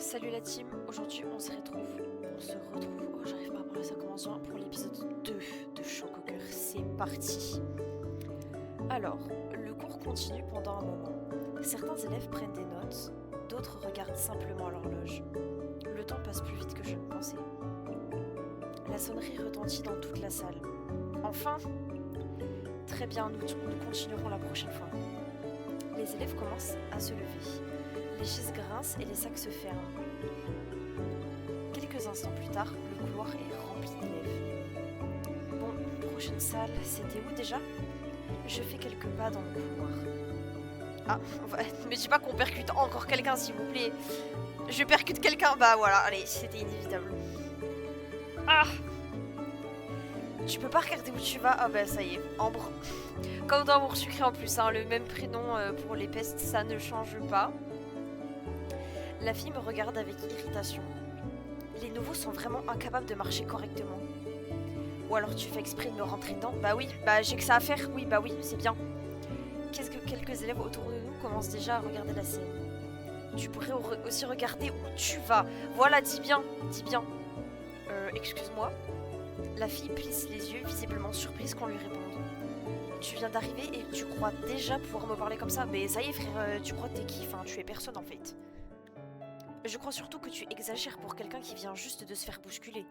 Salut la team, aujourd'hui on se retrouve, oh j'arrive pas à parler, ça commence bien, pour l'épisode 2 de Choc au cœur, c'est parti. Alors, le cours continue pendant un moment. Certains élèves prennent des notes, d'autres regardent simplement l'horloge. Le temps passe plus vite que je ne pensais. La sonnerie retentit dans toute la salle. Enfin! Très bien, nous continuerons la prochaine fois. Les élèves commencent à se lever. Les chaises grincent et les sacs se ferment. Quelques instants plus tard, le couloir est rempli d'élèves. Bon, prochaine salle, c'était où déjà? Je fais quelques pas dans le couloir. Ah, ne me dis pas qu'on percute encore quelqu'un, s'il vous plaît. Je percute quelqu'un, bah voilà, allez, c'était inévitable. Ah! Tu peux pas regarder où tu vas? Ah bah ça y est, Ambre. Comme dans Amour sucré en plus, hein, le même prénom pour les pestes, ça ne change pas. La fille me regarde avec irritation. Les nouveaux sont vraiment incapables de marcher correctement. Ou alors tu fais exprès de me rentrer dedans? Bah oui, bah j'ai que ça à faire, oui, bah oui, c'est bien. Qu'est-ce que quelques élèves autour de nous commencent déjà à regarder la scène? Tu pourrais aussi regarder où tu vas. Voilà, dis bien, dis bien. Excuse-moi. La fille plisse les yeux, visiblement surprise qu'on lui réponde. Tu viens d'arriver et tu crois déjà pouvoir me parler comme ça? Mais ça y est frère, tu crois que t'es qui? Enfin, tu es personne en fait. Je crois surtout que tu exagères pour quelqu'un qui vient juste de se faire bousculer.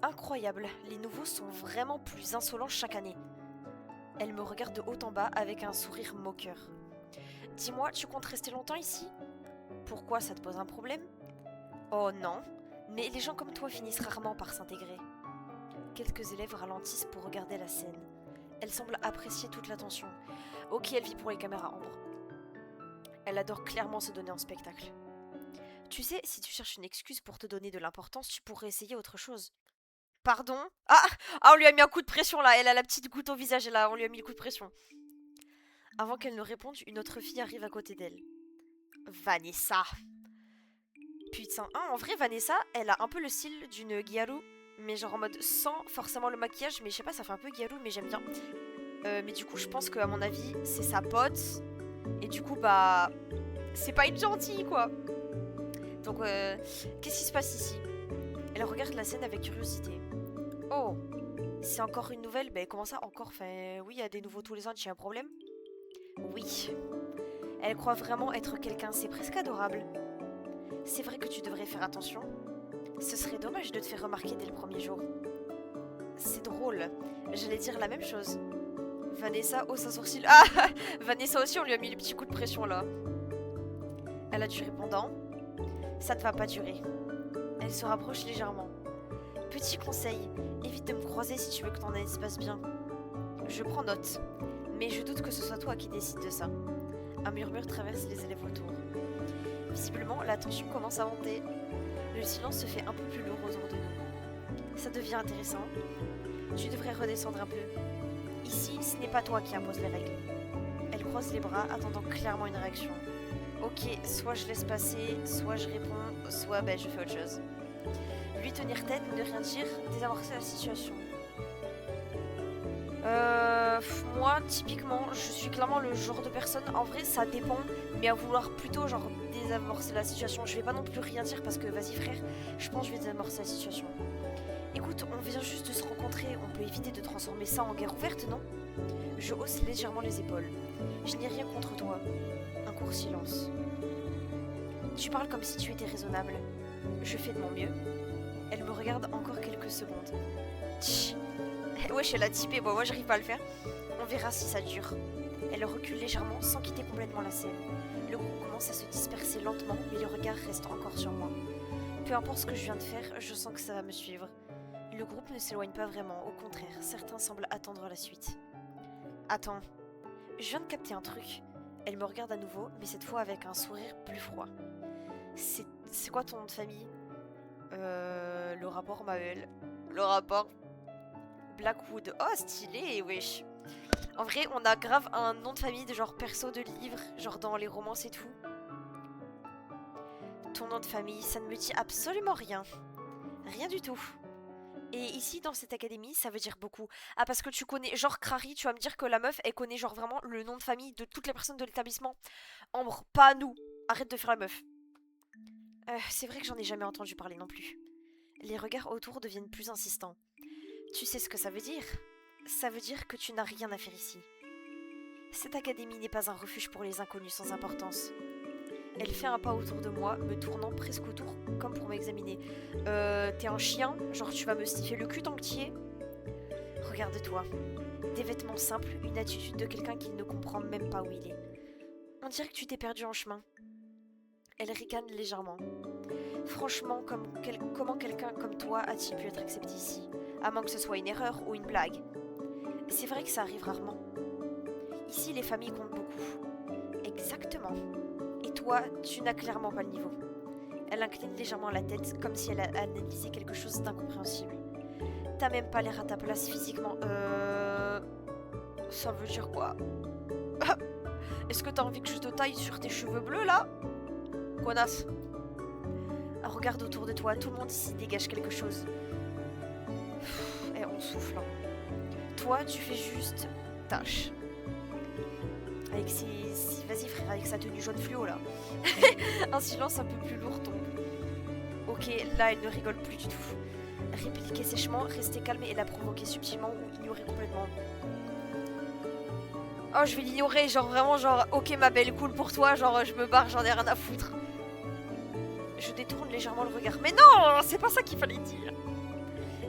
Incroyable, les nouveaux sont vraiment plus insolents chaque année. Elle me regarde de haut en bas avec un sourire moqueur. Dis-moi, tu comptes rester longtemps ici? Pourquoi, ça te pose un problème? Oh non, mais les gens comme toi finissent rarement par s'intégrer. Quelques élèves ralentissent pour regarder la scène. Elle semble apprécier toute l'attention. Ok, elle vit pour les caméras, Ambre. Elle adore clairement se donner en spectacle. Tu sais, si tu cherches une excuse pour te donner de l'importance, tu pourrais essayer autre chose. Pardon? Ah, on lui a mis un coup de pression là, elle a la petite goutte au visage et là, on lui a mis le coup de pression. Avant qu'elle ne réponde, une autre fille arrive à côté d'elle. Vanessa. Putain, hein, en vrai, Vanessa, elle a un peu le style d'une Gyaru, mais genre en mode sans forcément le maquillage, mais je sais pas, ça fait un peu Gyaru, mais j'aime bien. Mais du coup, je pense qu'à mon avis, c'est sa pote, et du coup, bah, c'est pas une gentille quoi. Donc, qu'est-ce qui se passe ici? Elle regarde la scène avec curiosité. Oh, c'est encore une nouvelle? Ben comment ça encore? Enfin, oui, il y a des nouveaux tous les ans, tu as un problème? Oui. Elle croit vraiment être quelqu'un, c'est presque adorable. C'est vrai que tu devrais faire attention. Ce serait dommage de te faire remarquer dès le premier jour. C'est drôle, j'allais dire la même chose. Vanessa hausse un sourcil. Ah! Vanessa aussi, on lui a mis le petit coup de pression là. Elle a du répondant. Ça ne va pas durer. Elle se rapproche légèrement. Petit conseil, évite de me croiser si tu veux que ton année se passe bien. Je prends note, mais je doute que ce soit toi qui décides de ça. Un murmure traverse les élèves autour. Visiblement, la tension commence à monter. Le silence se fait un peu plus lourd autour de nous. Ça devient intéressant. Tu devrais redescendre un peu. Ici, ce n'est pas toi qui impose les règles. Elle croise les bras, attendant clairement une réaction. Ok, soit je laisse passer, soit je réponds, soit ben, je fais autre chose. Lui tenir tête, ne rien dire, désamorcer la situation. Moi, typiquement, je suis clairement le genre de personne, en vrai, ça dépend, mais à vouloir plutôt, genre, désamorcer la situation. Je vais pas non plus rien dire parce que, vas-y frère, je pense que je vais désamorcer la situation. Écoute, on vient juste de se rencontrer, on peut éviter de transformer ça en guerre ouverte, non? Je hausse légèrement les épaules. Je n'ai rien contre toi. Un court silence. Tu parles comme si tu étais raisonnable. Je fais de mon mieux. Elle me regarde encore quelques secondes. Tch. Wesh, elle a typé, bon, moi j'arrive pas à le faire. On verra si ça dure. Elle recule légèrement sans quitter complètement la scène. Le groupe commence à se disperser lentement, mais le regard reste encore sur moi. Peu importe ce que je viens de faire, je sens que ça va me suivre. Le groupe ne s'éloigne pas vraiment, au contraire, certains semblent attendre la suite. Attends, je viens de capter un truc. Elle me regarde à nouveau, mais cette fois avec un sourire plus froid. C'est quoi ton nom de famille? Le rapport, ma belle. Le rapport. Blackwood. Oh, stylé, wesh. En vrai, on a grave un nom de famille de genre perso de livre, genre dans les romances et tout. Ton nom de famille, ça ne me dit absolument rien. Rien du tout. Et ici, dans cette académie, ça veut dire beaucoup. Ah, parce que tu connais, genre Crary, tu vas me dire que la meuf, elle connaît genre vraiment le nom de famille de toutes les personnes de l'établissement. Ambre, pas nous. Arrête de faire la meuf. C'est vrai que j'en ai jamais entendu parler non plus. Les regards autour deviennent plus insistants. Tu sais ce que ça veut dire? Ça veut dire que tu n'as rien à faire ici. Cette académie n'est pas un refuge pour les inconnus sans importance. Elle fait un pas autour de moi, me tournant presque autour, comme pour m'examiner. T'es un chien? Genre tu vas me sniffer le cul tant que t'y es? Regarde-toi. Des vêtements simples, une attitude de quelqu'un qui ne comprend même pas où il est. On dirait que tu t'es perdu en chemin. Elle ricane légèrement. Franchement, comment quelqu'un comme toi a-t-il pu être accepté ici? À moins que ce soit une erreur ou une blague. C'est vrai que ça arrive rarement. Ici, les familles comptent beaucoup. Exactement. Et toi, tu n'as clairement pas le niveau. Elle incline légèrement la tête, comme si elle analysait quelque chose d'incompréhensible. T'as même pas l'air à ta place physiquement. Ça veut dire quoi? Est-ce que t'as envie que je te taille sur tes cheveux bleus, là? Connasse. Regarde autour de toi, tout le monde ici dégage quelque chose. Et on souffle. Toi, tu fais juste tâche. Avec ses... Vas-y frère, avec sa tenue jaune fluo là. Un silence un peu plus lourd tombe. Ok, là elle ne rigole plus du tout. Répliquer sèchement, rester calme et la provoquer subtilement ou ignorer complètement. Oh, je vais l'ignorer, genre vraiment, genre, ok ma belle, cool pour toi, genre je me barre, j'en ai rien à foutre. Je détourne légèrement le regard. Mais non, c'est pas ça qu'il fallait dire.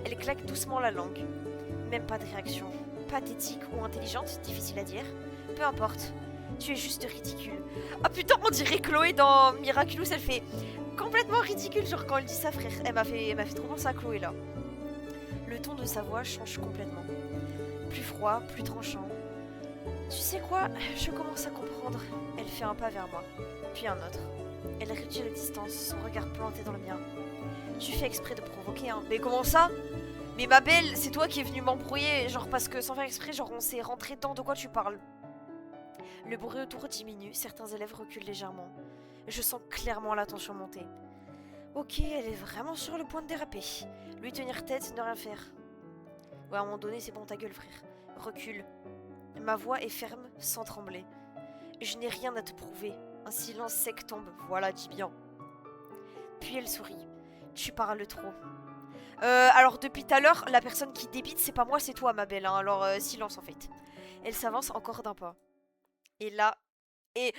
Elle claque doucement la langue. Même pas de réaction. Pathétique ou intelligente, difficile à dire. Peu importe. Tu es juste ridicule. Ah putain, on dirait Chloé dans Miraculous, elle fait complètement ridicule, genre quand elle dit ça, frère. Elle m'a fait trop penser à Chloé là. Le ton de sa voix change complètement. Plus froid, plus tranchant. Tu sais quoi? Je commence à comprendre. Elle fait un pas vers moi, puis un autre. Elle réduit la distance, son regard planté dans le mien. Tu fais exprès de provoquer, hein. Mais comment ça? Mais ma belle, c'est toi qui es venue m'embrouiller, genre parce que sans faire exprès, genre on s'est rentré dedans, de quoi tu parles? Le bruit autour diminue, certains élèves reculent légèrement. Je sens clairement la tension monter. Ok, elle est vraiment sur le point de déraper. Lui tenir tête, ne rien faire. Ouais, à un moment donné, c'est bon, ta gueule, frère. Recule. Ma voix est ferme, sans trembler. Je n'ai rien à te prouver. Un silence sec tombe, voilà, dis bien. Puis elle sourit. Tu parles trop. Alors depuis tout à l'heure, la personne qui débite, c'est pas moi, c'est toi, ma belle. Hein. Alors silence en fait. Elle s'avance encore d'un pas. Et là... Et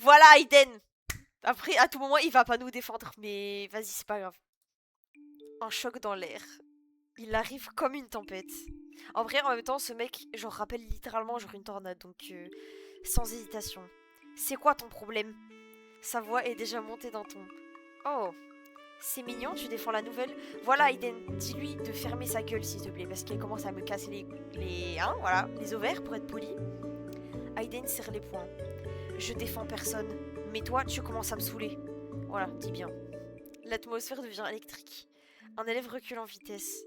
voilà, Aiden. Après, à tout moment, il va pas nous défendre. Mais vas-y, c'est pas grave. Un choc dans l'air. Il arrive comme une tempête. En vrai, en même temps, ce mec, genre, rappelle littéralement genre une tornade. Donc, sans hésitation. C'est quoi ton problème? Sa voix est déjà montée d'un ton. Oh, c'est mignon, tu défends la nouvelle. Voilà, Aiden, dis-lui de fermer sa gueule, s'il te plaît, parce qu'elle commence à me casser les ovaires, pour être poli. Aiden serre les poings. Je défends personne, mais toi, tu commences à me saouler. Voilà, dis bien. L'atmosphère devient électrique. Un élève recule en vitesse.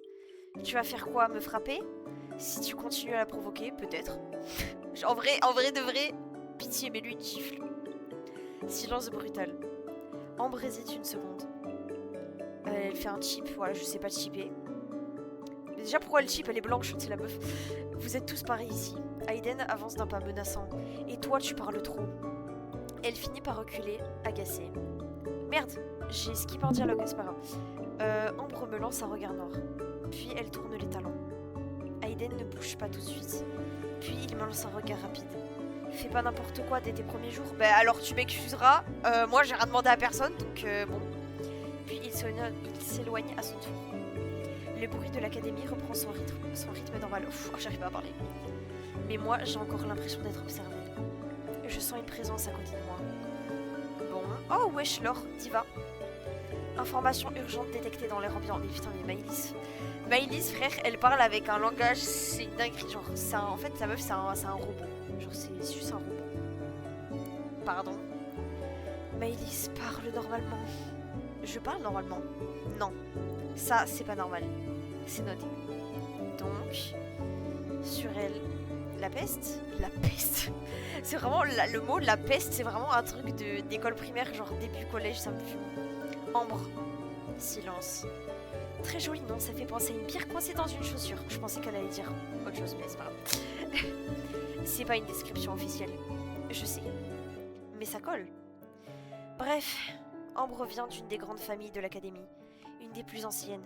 Tu vas faire quoi, me frapper? Si tu continues à la provoquer, peut-être. En vrai de vrai, pitié, mais lui une gifle. Silence brutal. Ambre hésite une seconde. Elle fait un chip, voilà, je sais pas chipper. Mais déjà, pourquoi elle chip? Elle est blanche, c'est la meuf. Vous êtes tous pareils ici. Aiden avance d'un pas menaçant. Et toi, tu parles trop. Elle finit par reculer, agacée. Merde, j'ai skip un dialogue, c'est pas grave. Ambre me lance un regard noir. Puis elle tourne les talons. Aiden ne bouge pas tout de suite. Puis il me lance un regard rapide. Fais pas n'importe quoi dès tes premiers jours. Bah alors tu m'excuseras. Moi j'ai rien demandé à personne, donc bon. Puis il s'éloigne à son tour. Le bruit de l'académie reprend son rythme normal. Ouf, j'arrive pas à parler. Mais moi j'ai encore l'impression d'être observée. Je sens une présence à côté de moi. Bon. Oh wesh Laure, diva. Information urgente détectée dans l'air ambiant. Mais putain, mais Maëlys, frère, elle parle avec un langage, c'est une dinguerie. Genre, en fait, sa meuf, c'est un robot. Genre, c'est juste un robot. Pardon. Maëlys, parle normalement. Je parle normalement? Non. Ça, c'est pas normal. C'est noté. Donc, sur elle, la peste? La peste. C'est vraiment, le mot la peste, c'est vraiment un truc d'école primaire, genre début collège, ça me fume. Ambre. Silence. Très joli nom, ça fait penser à une pierre coincée dans une chaussure. Je pensais qu'elle allait dire autre chose, mais c'est pas grave. C'est pas une description officielle. Je sais. Mais ça colle. Bref, Ambre vient d'une des grandes familles de l'académie, une des plus anciennes.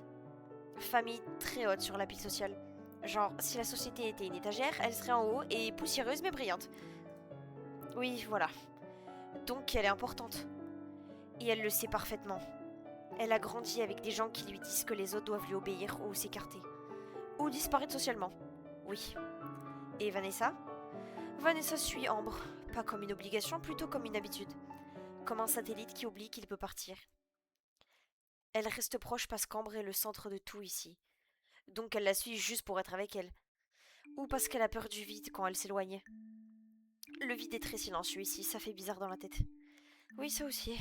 Famille très haute sur la pile sociale. Genre, si la société était une étagère, elle serait en haut et poussiéreuse mais brillante. Oui, voilà. Donc elle est importante. Et elle le sait parfaitement. Elle a grandi avec des gens qui lui disent que les autres doivent lui obéir ou s'écarter. Ou disparaître socialement. Oui. Et Vanessa? Vanessa suit Ambre. Pas comme une obligation, plutôt comme une habitude. Comme un satellite qui oublie qu'il peut partir. Elle reste proche parce qu'Ambre est le centre de tout ici. Donc elle la suit juste pour être avec elle. Ou parce qu'elle a peur du vide quand elle s'éloigne. Le vide est très silencieux ici, ça fait bizarre dans la tête. Oui, ça aussi.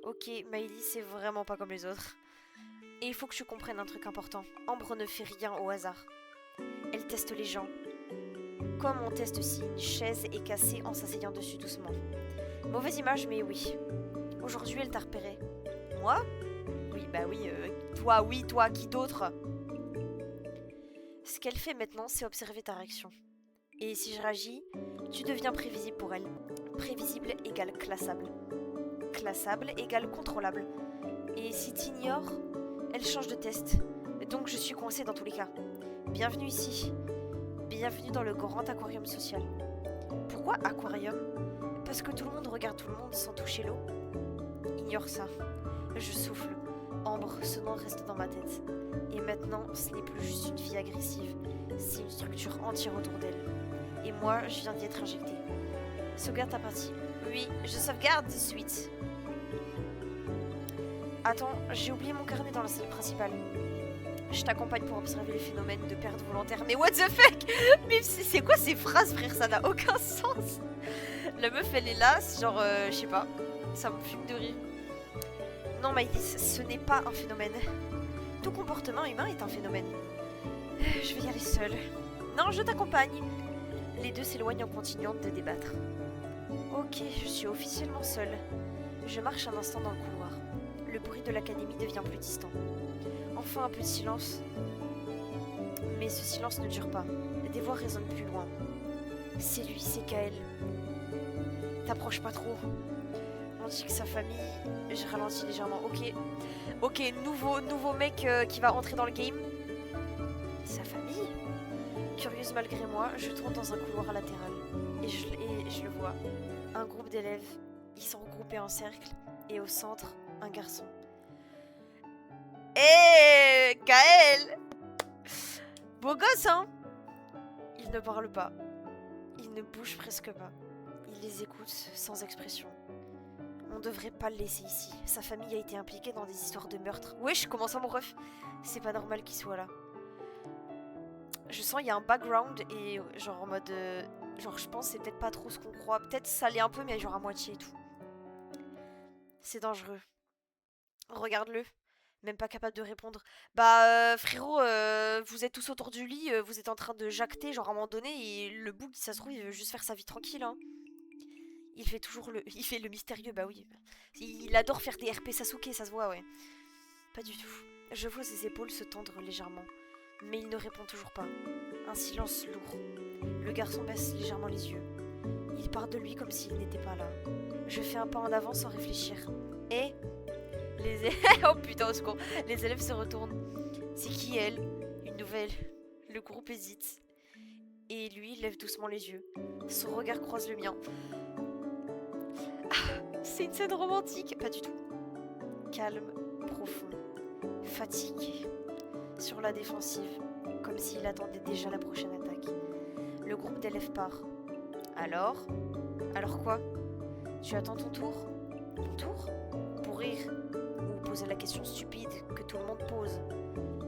Ok, Miley, c'est vraiment pas comme les autres. Et il faut que tu comprennes un truc important. Ambre ne fait rien au hasard. Elle teste les gens. Comme on teste si une chaise est cassée en s'asseyant dessus doucement. Mauvaise image, mais oui. Aujourd'hui, elle t'a repéré. Moi? Oui, bah oui, toi, qui d'autre? Ce qu'elle fait maintenant, c'est observer ta réaction. Et si je réagis, tu deviens prévisible pour elle. Prévisible égale classable. Classable égale contrôlable. Et si t'ignores, elle change de test. Donc je suis coincée dans tous les cas. Bienvenue ici. Bienvenue dans le grand aquarium social. Pourquoi aquarium? Parce que tout le monde regarde tout le monde sans toucher l'eau. Ignore ça. Je souffle. Ambre, ce nom reste dans ma tête. Et maintenant, ce n'est plus juste une fille agressive. C'est une structure entière autour d'elle. Et moi, je viens d'y être injectée. Sauvegarde ta partie. Oui, je sauvegarde de suite. Attends, j'ai oublié mon carnet dans la salle principale. Je t'accompagne pour observer les phénomènes de perte volontaire. Mais what the fuck? Mais c'est quoi ces phrases, frère? Ça n'a aucun sens. La meuf, elle est là, c'est genre, je sais pas. Ça me fume de rire. Non, Maïlis, ce n'est pas un phénomène. Tout comportement humain est un phénomène. Je vais y aller seule. Non, je t'accompagne. Les deux s'éloignent en continuant de débattre. Ok, je suis officiellement seule. Je marche un instant dans le couloir. Le bruit de l'académie devient plus distant. Enfin un peu de silence. Mais ce silence ne dure pas. Des voix résonnent plus loin. C'est lui, c'est Kael. T'approches pas trop. On dit que sa famille... Je ralentis légèrement. Ok, nouveau mec qui va entrer dans le game. Sa famille? Curieuse malgré moi, je tourne dans un couloir latéral. Et je le vois. Un groupe d'élèves. Ils sont regroupés en cercle. Et au centre, un garçon. Hé, Kael! Beau gosse, hein? Il ne parle pas. Il ne bouge presque pas. Il les écoute sans expression. On devrait pas le laisser ici. Sa famille a été impliquée dans des histoires de meurtre. Wesh, comment ça, mon ref? C'est pas normal qu'il soit là. Je sens il y a un background et genre en mode... genre je pense c'est peut-être pas trop ce qu'on croit. Peut-être ça l'est un peu mais genre à moitié et tout. C'est dangereux. Regarde-le. Même pas capable de répondre. Bah frérot, vous êtes tous autour du lit, vous êtes en train de jacter genre à un moment donné et le bouc ça se trouve il veut juste faire sa vie tranquille hein. Il fait le mystérieux, bah oui. Il adore faire des RP Sasuke, ça se voit ouais. Pas du tout. Je vois ses épaules se tendre légèrement. Mais il ne répond toujours pas. Un silence lourd. Le garçon baisse légèrement les yeux. Il part de lui comme s'il n'était pas là. Je fais un pas en avant sans réfléchir. Et... oh putain, au secours. Les élèves se retournent. C'est qui elle? Une nouvelle. Le groupe hésite. Et lui lève doucement les yeux. Son regard croise le mien. Ah, c'est une scène romantique. Pas du tout. Calme, profond, fatigué. Sur la défensive, comme s'il attendait déjà la prochaine attaque. Le groupe d'élèves part. Alors? Alors quoi? Tu attends ton tour? Ton tour? Pour rire? Ou poser la question stupide que tout le monde pose?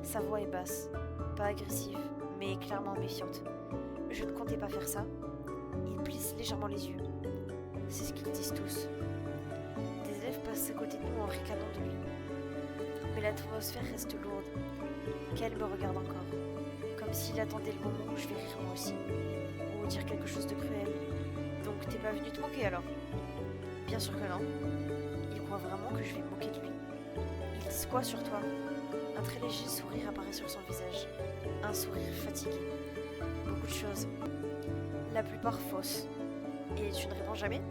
Sa voix est basse, pas agressive, mais clairement méfiante. Je ne comptais pas faire ça. Il plisse légèrement les yeux. C'est ce qu'ils disent tous. Des élèves passent à côté de nous en ricanant de lui. Mais l'atmosphère reste lourde. Qu'elle me regarde encore, comme s'il attendait le moment où je vais rire moi aussi, ou dire quelque chose de cruel. Donc t'es pas venu te moquer alors? Bien sûr que non. Il croit vraiment que je vais me moquer de lui. Ils disent quoi sur toi? Un très léger sourire apparaît sur son visage. Un sourire fatigué. Beaucoup de choses. La plupart fausses. Et tu ne réponds jamais?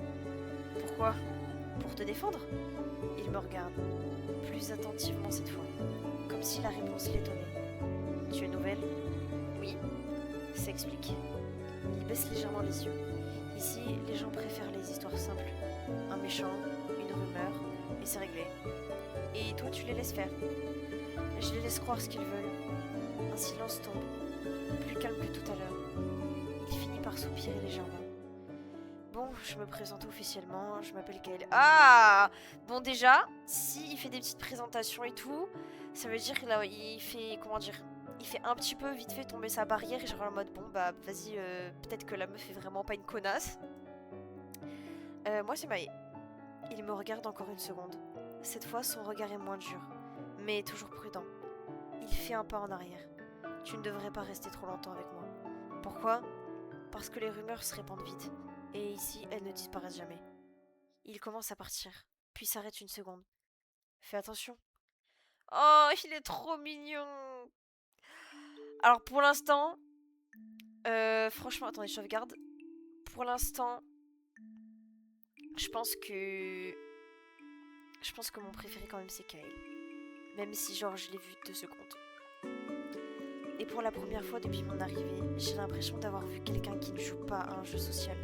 Pourquoi? Pour te défendre? Il me regarde, plus attentivement cette fois, comme si la réponse l'étonnait. Tu es nouvelle? Oui, ça explique. Il baisse légèrement les yeux. Ici, les gens préfèrent les histoires simples. Un méchant, une rumeur, et c'est réglé. Et toi, tu les laisses faire. Je les laisse croire ce qu'ils veulent. Un silence tombe, plus calme que tout à l'heure. Il finit par soupirer légèrement. Bon, je me présente officiellement, je m'appelle Kael. Ah! Bon, déjà, si il fait des petites présentations et tout, ça veut dire qu'il fait, comment dire, il fait un petit peu vite fait tomber sa barrière et genre en mode, bon, bah, vas-y, peut-être que la meuf est vraiment pas une connasse. Moi, c'est Maë. Il me regarde encore une seconde. Cette fois, son regard est moins dur, mais toujours prudent. Il fait un pas en arrière. Tu ne devrais pas rester trop longtemps avec moi. Pourquoi? Parce que les rumeurs se répandent vite. Et ici, elles ne disparaissent jamais. Il commence à partir, puis s'arrête une seconde. Fais attention. Oh, il est trop mignon. Alors pour l'instant, franchement, attendez, je sauvegarde. Pour l'instant, je pense que mon préféré quand même c'est Kael. Même si genre je l'ai vu 2 secondes. Et pour la première fois depuis mon arrivée, j'ai l'impression d'avoir vu quelqu'un qui ne joue pas à un jeu social.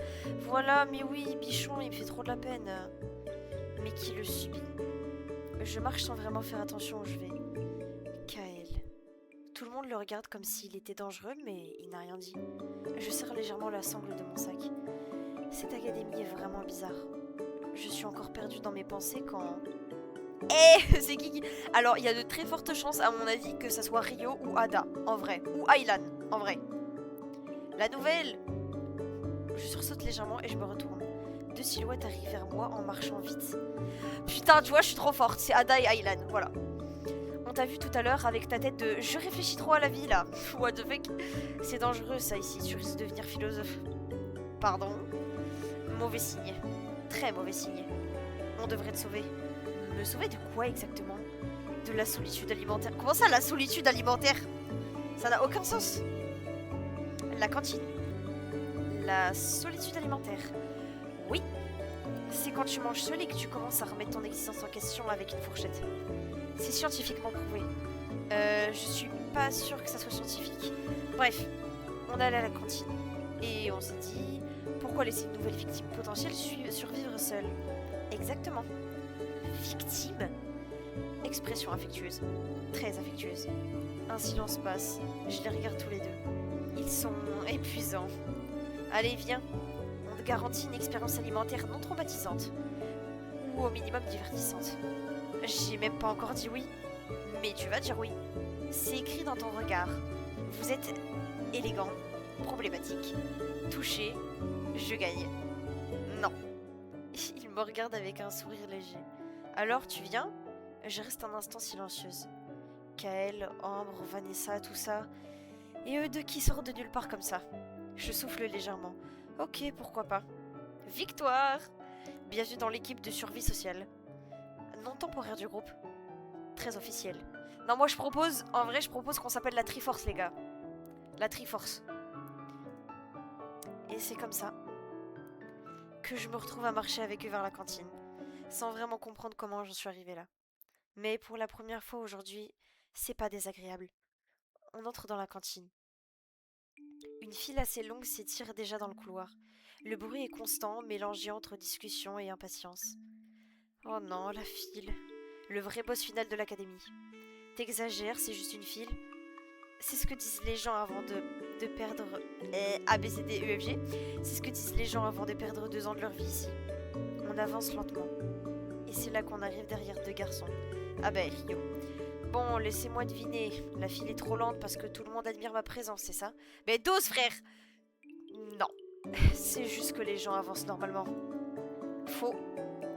Voilà, mais oui, Bichon, il me fait trop de la peine. Mais qui le subit. Je marche sans vraiment faire attention où je vais. Kael. Tout le monde le regarde comme s'il était dangereux, mais il n'a rien dit. Je serre légèrement la sangle de mon sac. Cette académie est vraiment bizarre. Je suis encore perdue dans mes pensées quand... Eh, c'est qui? Alors, il y a de très fortes chances, à mon avis, que ça soit Rio ou Ada, en vrai. Ou Aylan, en vrai. La nouvelle! Je sursaute légèrement et je me retourne. 2 silhouettes arrivent vers moi en marchant vite. Putain, tu vois, je suis trop forte. C'est Ada et Aylan, voilà. On t'a vu tout à l'heure avec ta tête de « Je réfléchis trop à la vie, là ». What the fuck? C'est dangereux, ça, ici. Tu risques de devenir philosophe. Pardon? Mauvais signe. Très mauvais signe. On devrait te sauver. Me sauver de quoi exactement? De la solitude alimentaire. Comment ça, la solitude alimentaire? Ça n'a aucun sens. La cantine. La solitude alimentaire. Oui. C'est quand tu manges seul et que tu commences à remettre ton existence en question avec une fourchette. C'est scientifiquement prouvé. Je suis pas sûre que ça soit scientifique. Bref, on est allé à la cantine. Et on s'est dit, pourquoi laisser une nouvelle victime potentielle survivre seule? Exactement. Victime? Expression affectueuse. Très affectueuse. Un silence passe. Je les regarde tous les deux. Ils sont épuisants. Allez, viens. On te garantit une expérience alimentaire non traumatisante. Ou au minimum divertissante. J'ai même pas encore dit oui. Mais tu vas dire oui. C'est écrit dans ton regard. Vous êtes élégant, problématique, touché, je gagne. Non. Il me regarde avec un sourire léger. Alors, tu viens? Je reste un instant silencieuse. Kael, Ambre, Vanessa, tout ça. Et eux deux qui sortent de nulle part comme ça. Je souffle légèrement. Ok, pourquoi pas. Victoire! Bienvenue dans l'équipe de survie sociale. Non temporaire du groupe. Très officiel. Non, moi je propose, en vrai je propose qu'on s'appelle la Triforce, les gars. La Triforce. Et c'est comme ça que je me retrouve à marcher avec eux vers la cantine. Sans vraiment comprendre comment j'en suis arrivée là. Mais pour la première fois aujourd'hui, c'est pas désagréable. On entre dans la cantine. Une file assez longue s'étire déjà dans le couloir. Le bruit est constant, mélangé entre discussion et impatience. Oh non, la file. Le vrai boss final de l'académie. T'exagères, c'est juste une file. C'est ce que disent les gens avant de perdre A, B, C, D, E, F, G. C'est ce que disent les gens avant de perdre 2 ans de leur vie ici. On avance lentement. Et c'est là qu'on arrive derrière 2 garçons. Ah ben, Rio. Bon, laissez-moi deviner. La file est trop lente parce que tout le monde admire ma présence, c'est ça? Mais dose, frère! Non. C'est juste que les gens avancent normalement. Faux.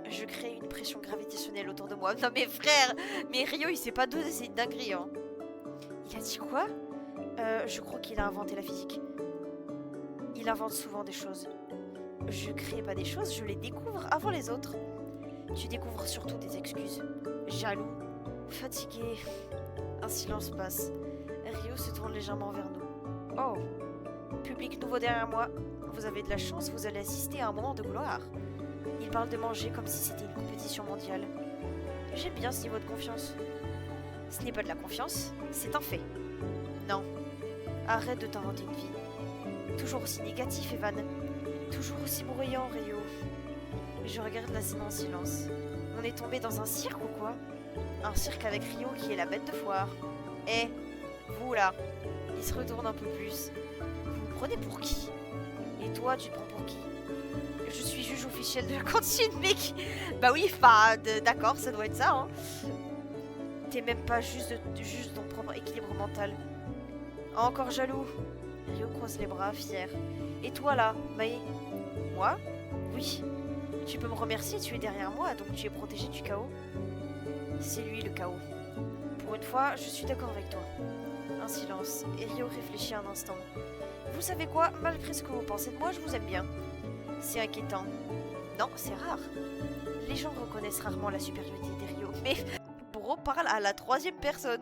Je crée une pression gravitationnelle autour de moi. Non mais frère! Mais Rio, il sait pas doser, c'est une dinguerie, hein. Il a dit quoi? Je crois qu'il a inventé la physique. Il invente souvent des choses. Je crée pas des choses, je les découvre avant les autres. Tu découvres surtout des excuses. Jaloux, fatigué. Un silence passe. Rio se tourne légèrement vers nous. Oh, public nouveau derrière moi. Vous avez de la chance, vous allez assister à un moment de gloire. Il parle de manger comme si c'était une compétition mondiale. J'aime bien ce niveau de confiance. Ce n'est pas de la confiance, c'est un fait. Non, arrête de t'inventer une vie. Toujours aussi négatif, Evan. Toujours aussi bruyant, Rio. Je regarde la scène en silence. On est tombé dans un cirque ou quoi? Un cirque avec Rio qui est la bête de foire. Eh, vous là. Il se retourne un peu plus. Vous me prenez pour qui? Et toi, tu te prends pour qui? Je suis juge officiel de la cantine, mec. Bah oui, enfin, d'accord, ça doit être ça, hein. T'es même pas juste ton propre équilibre mental. Encore jaloux. Rio croise les bras, fier. Et toi là, Maë? Moi? Oui. Tu peux me remercier, tu es derrière moi, donc tu es protégé du chaos. C'est lui le chaos. Pour une fois, je suis d'accord avec toi. Un silence, et Rio réfléchit un instant. Vous savez quoi? Malgré ce que vous pensez de moi, je vous aime bien. C'est inquiétant. Non, c'est rare. Les gens reconnaissent rarement la supériorité des Rio, mais Bro parle à la troisième personne.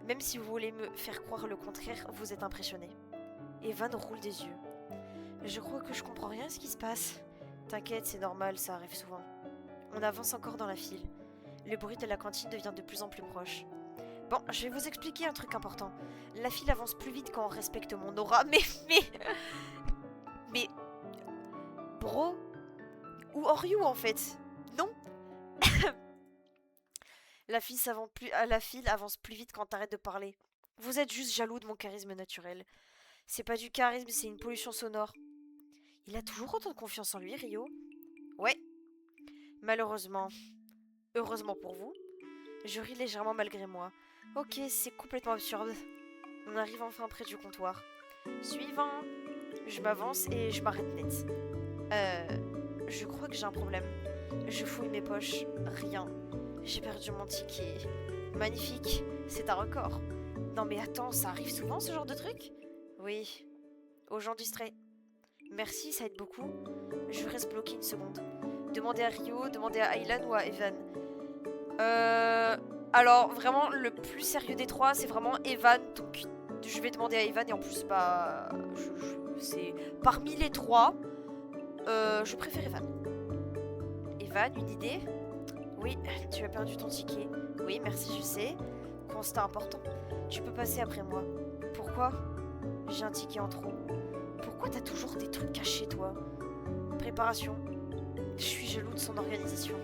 Même si vous voulez me faire croire le contraire, vous êtes impressionné. Evan roule des yeux. Je crois que je comprends rien à ce qui se passe. T'inquiète, c'est normal, ça arrive souvent. On avance encore dans la file. Le bruit de la cantine devient de plus en plus proche. Bon, je vais vous expliquer un truc important. La file avance plus vite quand on respecte mon aura, mais... Bro? Ou Oryu en fait? Non? La file avance plus vite quand t'arrêtes de parler. Vous êtes juste jaloux de mon charisme naturel. C'est pas du charisme, c'est une pollution sonore. Il a toujours autant de confiance en lui, Rio? Ouais. Malheureusement. Heureusement pour vous. Je ris légèrement malgré moi. Ok, c'est complètement absurde. On arrive enfin près du comptoir. Suivant. Je m'avance et je m'arrête net. Je crois que j'ai un problème. Je fouille mes poches. Rien. J'ai perdu mon ticket. Magnifique. C'est un record. Non mais attends, ça arrive souvent ce genre de truc? Oui. Aux gens distraits. Merci, ça aide beaucoup. Je reste bloqué une seconde. Demandez à Rio, demandez à Aylan ou à Evan. Alors, vraiment, le plus sérieux des trois, c'est vraiment Evan. Donc, je vais demander à Evan. Et en plus, bah, c'est parmi les trois, je préfère Evan. Evan, une idée? Oui, tu as perdu ton ticket. Oui, merci, je sais. Constat important. Tu peux passer après moi. Pourquoi? J'ai un ticket en trop. Pourquoi t'as toujours des trucs cachés, toi? Préparation. Je suis jaloux de son organisation.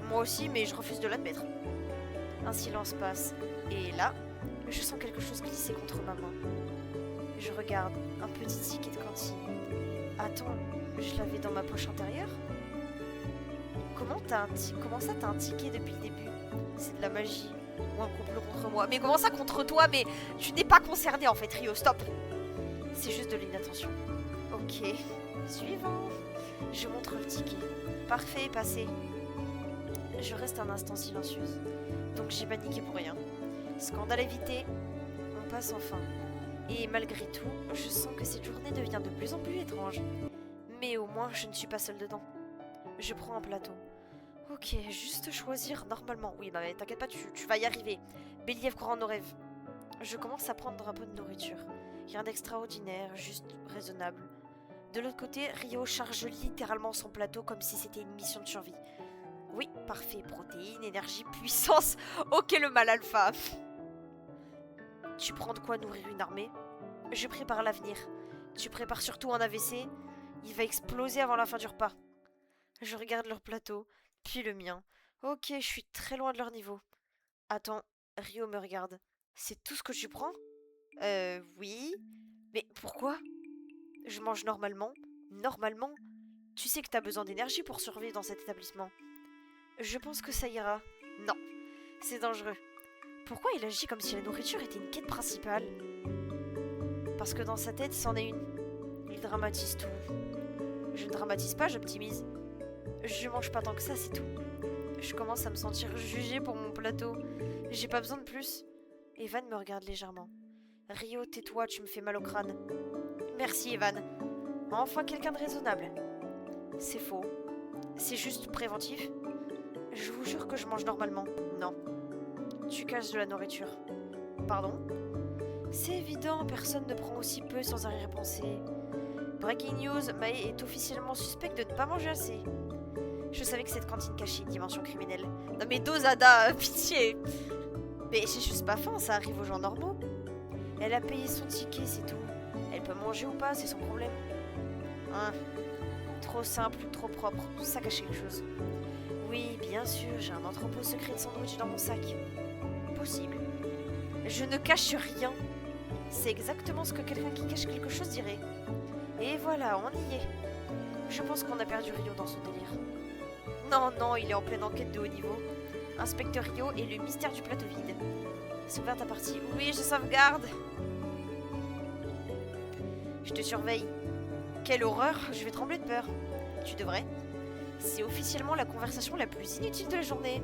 Moi aussi, mais je refuse de l'admettre. Un silence passe. Et là, je sens quelque chose glisser contre ma main. Je regarde. Un petit ticket de cantine. Attends, je l'avais dans ma poche intérieure? Comment ça t'as un ticket depuis le début? C'est de la magie. Ou un complot contre moi. Mais comment ça contre toi? Mais tu n'es pas concerné en fait, Rio, stop! C'est juste de l'inattention. Ok. Suivant. Je montre le ticket. Parfait, passé. Je reste un instant silencieuse. Donc j'ai paniqué pour rien. Scandale évité. On passe enfin. Et malgré tout, je sens que cette journée devient de plus en plus étrange. Mais au moins, je ne suis pas seule dedans. Je prends un plateau. Ok, juste choisir normalement. Oui, bah t'inquiète pas, tu vas y arriver. Believ croit en nos rêves. Je commence à prendre un peu de nourriture. Rien d'extraordinaire, juste raisonnable. De l'autre côté, Rio charge littéralement son plateau comme si c'était une mission de survie. Oui, parfait. Protéines, énergie, puissance. Ok, le mal alpha. Tu prends de quoi nourrir une armée? Je prépare l'avenir. Tu prépares surtout un AVC. Il va exploser avant la fin du repas. Je regarde leur plateau, puis le mien. Ok, je suis très loin de leur niveau. Attends, Rio me regarde. C'est tout ce que tu prends? Oui. Mais pourquoi? Je mange normalement. Normalement? Tu sais que t'as besoin d'énergie pour survivre dans cet établissement. Je pense que ça ira. Non, c'est dangereux. Pourquoi il agit comme si la nourriture était une quête principale? Parce que dans sa tête, c'en est une. Il dramatise tout. Je ne dramatise pas, j'optimise. Je mange pas tant que ça, c'est tout. Je commence à me sentir jugée pour mon plateau. J'ai pas besoin de plus. Evan me regarde légèrement. Rio, tais-toi, tu me fais mal au crâne. Merci, Evan. Enfin quelqu'un de raisonnable. C'est faux. C'est juste préventif. Je vous jure que je mange normalement. Non. Tu caches de la nourriture. Pardon? C'est évident, personne ne prend aussi peu sans arrière-pensée. Breaking news, Mae est officiellement suspecte de ne pas manger assez. Je savais que cette cantine cachait une dimension criminelle. Non mais dose Ada, pitié. Mais j'ai juste pas faim, ça arrive aux gens normaux. Elle a payé son ticket, c'est tout. Elle peut manger ou pas, c'est son problème. Hein. Trop simple, trop propre, ça cache quelque chose. Oui, bien sûr, j'ai un entrepôt secret de sandwich dans mon sac. Possible. Je ne cache rien. C'est exactement ce que quelqu'un qui cache quelque chose dirait. Et voilà, on y est. Je pense qu'on a perdu Rio dans son délire. Non, non, il est en pleine enquête de haut niveau. Inspecteur Rio et le mystère du plateau vide. Sauvegarde ta partie. Oui, je sauvegarde. Je te surveille. Quelle horreur, je vais trembler de peur. Tu devrais. C'est officiellement la conversation la plus inutile de la journée.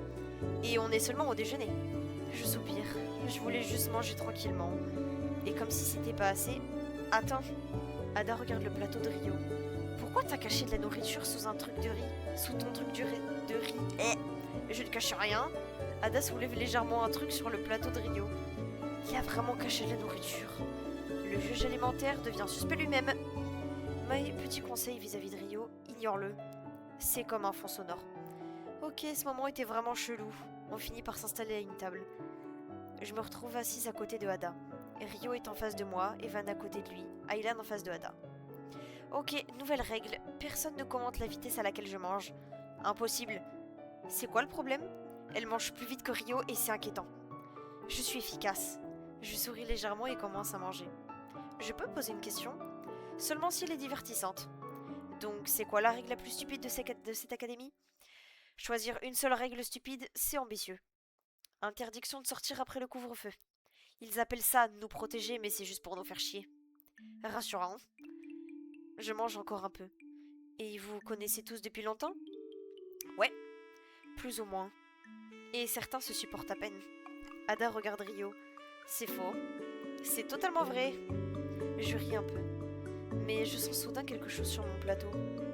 Et on est seulement au déjeuner. Je soupire. Je voulais juste manger tranquillement. Et comme si c'était pas assez... Attends. Ada regarde le plateau de Rio. Pourquoi t'as caché de la nourriture sous un truc de riz? Sous ton truc de riz. Je ne cache rien. Ada soulève légèrement un truc sur le plateau de Rio. Qui a vraiment caché de la nourriture? Le juge alimentaire devient suspect lui-même. Mais petit conseil vis-à-vis de Rio, ignore-le. C'est comme un fond sonore. Ok, ce moment était vraiment chelou. On finit par s'installer à une table. Je me retrouve assise à côté de Ada. Rio est en face de moi, Evan à côté de lui, Aylan en face de Ada. Ok, nouvelle règle, personne ne commente la vitesse à laquelle je mange. Impossible. C'est quoi le problème? Elle mange plus vite que Rio et c'est inquiétant. Je suis efficace. Je souris légèrement et commence à manger. Je peux poser une question? Seulement si elle est divertissante. Donc c'est quoi la règle la plus stupide de cette académie? Choisir une seule règle stupide, c'est ambitieux. Interdiction de sortir après le couvre-feu. Ils appellent ça nous protéger, mais c'est juste pour nous faire chier. Rassurant. Je mange encore un peu. Et vous connaissez tous depuis longtemps? Ouais, plus ou moins. Et certains se supportent à peine. Ada regarde Rio. C'est faux. C'est totalement vrai. Je ris un peu. Mais je sens soudain quelque chose sur mon plateau.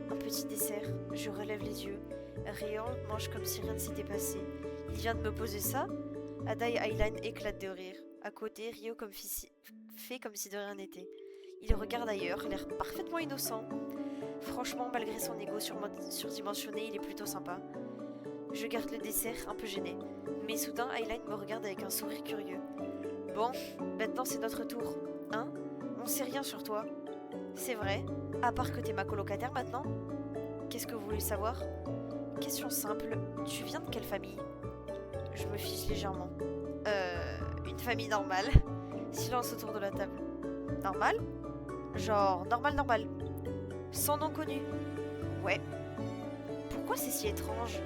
Un petit dessert. Je relève les yeux. Rio mange comme si rien ne s'était passé. Il vient de me poser ça? Ada et Aylan éclatent de rire. À côté, Rio fait comme si de rien n'était. Il regarde ailleurs, l'air parfaitement innocent. Franchement, malgré son ego surdimensionné, il est plutôt sympa. Je garde le dessert, un peu gêné. Mais soudain, Aylan me regarde avec un sourire curieux. Bon, maintenant c'est notre tour. Hein? On sait rien sur toi. C'est vrai, à part que t'es ma colocataire maintenant. Qu'est-ce que vous voulez savoir? Question simple, tu viens de quelle famille? Je me fiche légèrement. Une famille normale. Silence autour de la table. Normal? Genre normal. Sans nom connu. Ouais. Pourquoi c'est si étrange?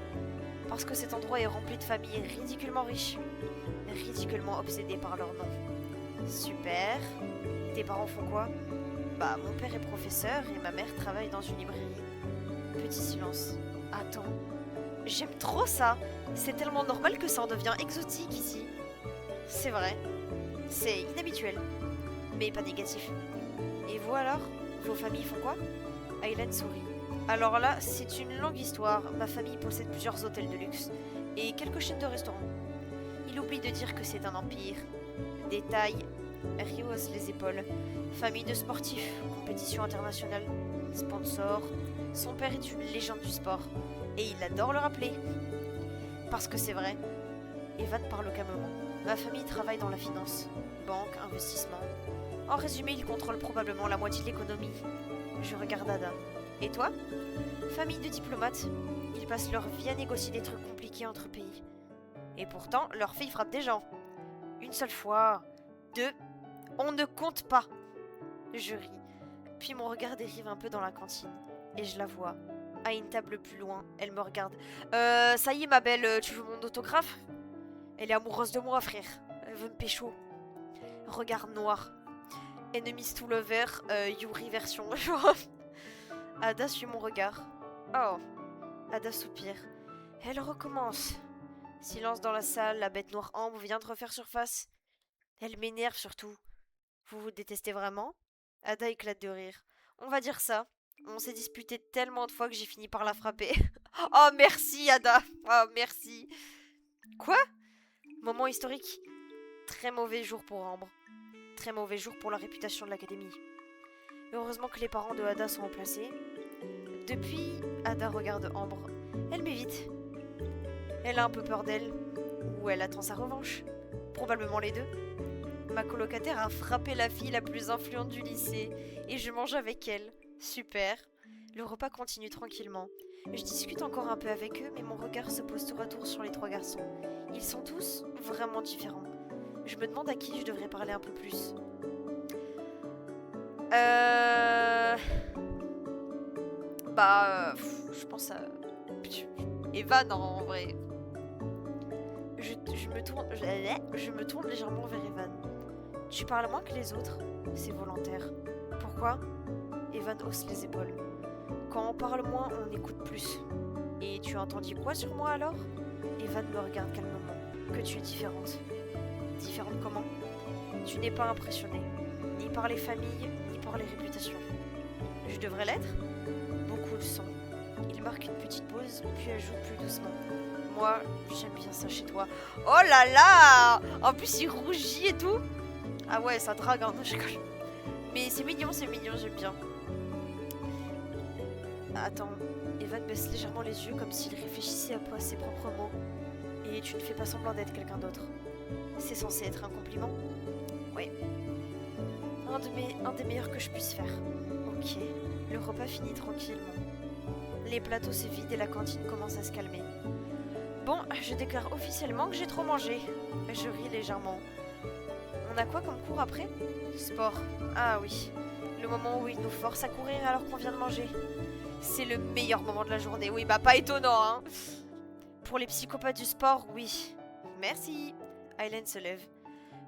Parce que cet endroit est rempli de familles ridiculement riches. Ridiculement obsédées par leur nom. Super. Tes parents font quoi? Bah, mon père est professeur et ma mère travaille dans une librairie. Petit silence. Attends. J'aime trop ça. C'est tellement normal que ça en devient exotique ici. C'est vrai. C'est inhabituel. Mais pas négatif. Et vous alors? Vos familles font quoi? Aylan sourit. Alors là, c'est une longue histoire. Ma famille possède plusieurs hôtels de luxe et quelques chaînes de restaurants. Il oublie de dire que c'est un empire. Détail. Rio hausse les épaules. Famille de sportifs, compétition internationale, sponsor. Son père est une légende du sport. Et il adore le rappeler. Parce que c'est vrai. Evan parle calmement. Ma famille travaille dans la finance. Banque, investissement. En résumé, il contrôle probablement la moitié de l'économie. Je regarde Ada. Et toi? Famille de diplomates. Ils passent leur vie à négocier des trucs compliqués entre pays. Et pourtant, leur fille frappe des gens. Une seule fois. 2. On ne compte pas. Je ris. Puis mon regard dérive un peu dans la cantine. Et je la vois. À une table plus loin, elle me regarde. Ça y est ma belle, tu veux mon autographe? Elle est amoureuse de moi frère. Elle veut me pécho. Regard noir. Enemies to lover, Yuri version. Ada suit mon regard. Oh. Ada soupire. Elle recommence. Silence dans la salle, la bête noire ambre vient de refaire surface. Elle m'énerve surtout. Vous vous détestez vraiment? Ada éclate de rire. On va dire ça. On s'est disputé tellement de fois que j'ai fini par la frapper. Oh merci Ada. Oh merci. Quoi? Moment historique. Très mauvais jour pour Ambre. Très mauvais jour pour la réputation de l'académie. Heureusement que les parents de Ada sont remplacés. Depuis, Ada regarde Ambre. Elle m'évite. Elle a un peu peur d'elle. Ou elle attend sa revanche. Probablement les deux. Ma colocataire a frappé la fille la plus influente du lycée. Et je mange avec elle. Super. Le repas continue tranquillement. Je discute encore un peu avec eux, mais mon regard se pose tour à tour sur les trois garçons. Ils sont tous vraiment différents. Je me demande à qui je devrais parler un peu plus. Je pense à... Evan, en vrai. Je me tourne légèrement vers Evan. Tu parles moins que les autres. C'est volontaire. Pourquoi? Evan hausse les épaules. Quand on parle moins, on écoute plus. Et tu as entendu quoi sur moi alors? Evan me regarde calmement. Que tu es différente. Différente comment? Tu n'es pas impressionnée. Ni par les familles, ni par les réputations. Je devrais l'être? Beaucoup le sont. Il marque une petite pause, puis ajoute plus doucement. Moi, j'aime bien ça chez toi. Oh là là! En plus, il rougit et tout. Ah ouais, ça drague, hein, je colle. Mais c'est mignon, j'aime bien. Attends, Evan baisse légèrement les yeux comme s'il réfléchissait à ses propres mots. Et tu ne fais pas semblant d'être quelqu'un d'autre. C'est censé être un compliment? Oui. Un des meilleurs que je puisse faire. Ok. Le repas finit tranquillement. Les plateaux se vident et la cantine commence à se calmer. Bon, je déclare officiellement que j'ai trop mangé. Je ris légèrement. On a quoi comme cours après? Sport. Ah oui. Le moment où il nous force à courir alors qu'on vient de manger. C'est le meilleur moment de la journée. Oui, bah pas étonnant, hein. Pour les psychopathes du sport, oui. Merci. Aylen se lève.